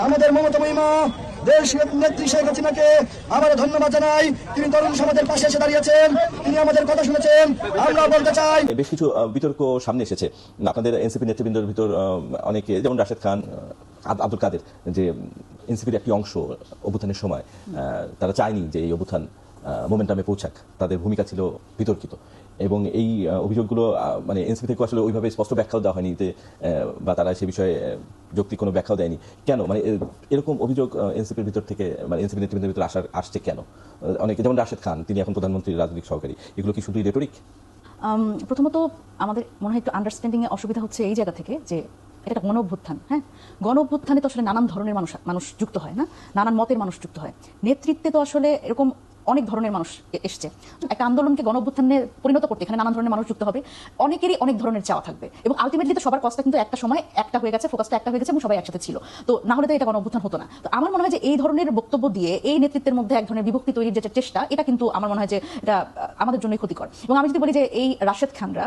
আমাদের মমতা মহিমা দেশ নেত্রী শেখ হাসিনাকে আবার ধন্যবাদ জানাই। তিনি তরুণ সমাজের পাশে এসে দাঁড়িয়েছেন, তিনি আমাদের কথা শুনেছেন। আমরা বলতে চাই বেশ কিছু বিতর্ক সামনে এসেছে আপনাদের এনসিপি নেতৃবৃন্দের ভিতর অনেকে, যেমন রাশেদ খান, আব্দুল কাদের, যে এনসিপির একটি অংশ অভ্যুত্থানের সময় তারা চায়নি যে এই অভ্যুত্থান মোমেন্টামে পৌঁছাক, তাদের ভূমিকা ছিল বিতর্কিত এবং এই অভিযোগগুলো মানে এনসিপি থেকে আসলে ওইভাবে স্পষ্ট ব্যাখ্যাও দেওয়া হয়নি বা তারা সে বিষয়ে যৌক্তিক কোনো ব্যাখ্যাও দেয়নি। কেন মানে এরকম অভিযোগ এনসিপির ভিতর থেকে মানে এনসিপি নেতৃবৃন্দের ভিতরে আসছে কেন? অনেকে, যেমন রাশেদ খান, তিনি এখন প্রধানমন্ত্রীর রাজনৈতিক সহকারী, এগুলো কি শুধুই রেটরিক? প্রথমত আমাদের মনে হয় একটু আন্ডারস্ট্যান্ডিং এ অসুবিধা হচ্ছে এই জায়গা থেকে যে এটা একটা গণ অভ্যুত্থান। হ্যাঁ, গণ অভ্যুত্থানে তো আসলে নানান ধরনের মানুষ যুক্ত হয়, না নানান মতের মানুষ যুক্ত হয়। নেতৃত্বে তো আসলে এরকম অনেক ধরনের মানুষ এসছে। একটা আন্দোলনকে গণ অভ্যুত্থানে পরিণত করতে এখানে নানান ধরনের মানুষ যুক্ত হবে, অনেকেরই অনেক ধরনের চাওয়া থাকবে এবং আলটিমেটলি তো সবার কষ্টটা কিন্তু একটা সময় একটা হয়ে গেছে, ফোকাসটা একটা হয়ে গেছে এবং সবাই একসাথে ছিল। তো না হলে তো এটা গণ অভ্যুত্থান হতো না। তো আমার মনে হয় যে এই ধরনের বক্তব্য দিয়ে এই নেতৃত্বের মধ্যে এক ধরনের বিভক্তি তৈরির যে চেষ্টা, এটা কিন্তু আমার মনে হয় যে এটা আমাদের জন্যই ক্ষতিকর। এবং আমি যদি বলি যে এই রাশেদ খানরা,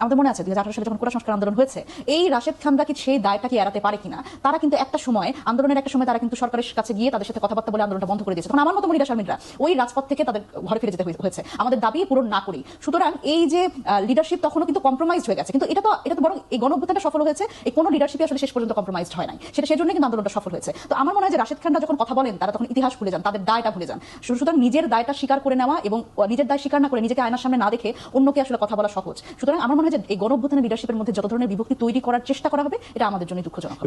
আমাদের মনে আছে 2018 সালে যখন কোটা সংস্কার আন্দোলন হয়েছে, এই রাশেদ খানরা কি সেই দায়টা কি এড়াতে পারে কিনা? তারা কিন্তু একটা সময় আন্দোলনের একটা সময় তারা কিন্তু সরকারের কাছে গিয়ে তাদের সাথে কথাবার্তা বলে আন্দোলনটা বন্ধ করে দিয়েছে। তখন আমার মতো মহিলা শারমিনরা ওই রাজপথ থেকে তাদের ঘরে ফিরে যেতে হয়েছে আমাদের দাবি পূরণ না করি। সুতরাং এই যে লিডারশিপ তখনও কিন্তু কম্প্রোমাইজ হয়ে গেছে, কিন্তু এটা তো বরং এই গণ অভ্যুত্থানটা সফল হয়েছে, এই কোনো লিডারশিপই আসলে শেষ পর্যন্ত কম্প্রোমাইজড হয় নাই, সেটা সেই জন্যই কিন্তু আন্দোলনটা সফল হয়েছে। তো আমার মনে হয় যে রাশেদ খানরা যখন কথা বলেন তারা তখন ইতিহাস ভুলে যান, তাদের দায়টা ভুলে যান। সুতরাং নিজের দায়টা স্বীকার করে নেওয়া এবং নিজের দায় স্বীকার না করে নিজেকে আয়নার সামনে না দেখে অন্যকে আসলে কথা বলা সহজ। সুতরাং আমার মনে হয় যে এই গণ অভ্যুত্থানের লিডারশিপের মধ্যে যত ধরনের বিভক্তি তৈরি করার চেষ্টা করা হবে, এটা আমাদের জন্য দুঃখজনক।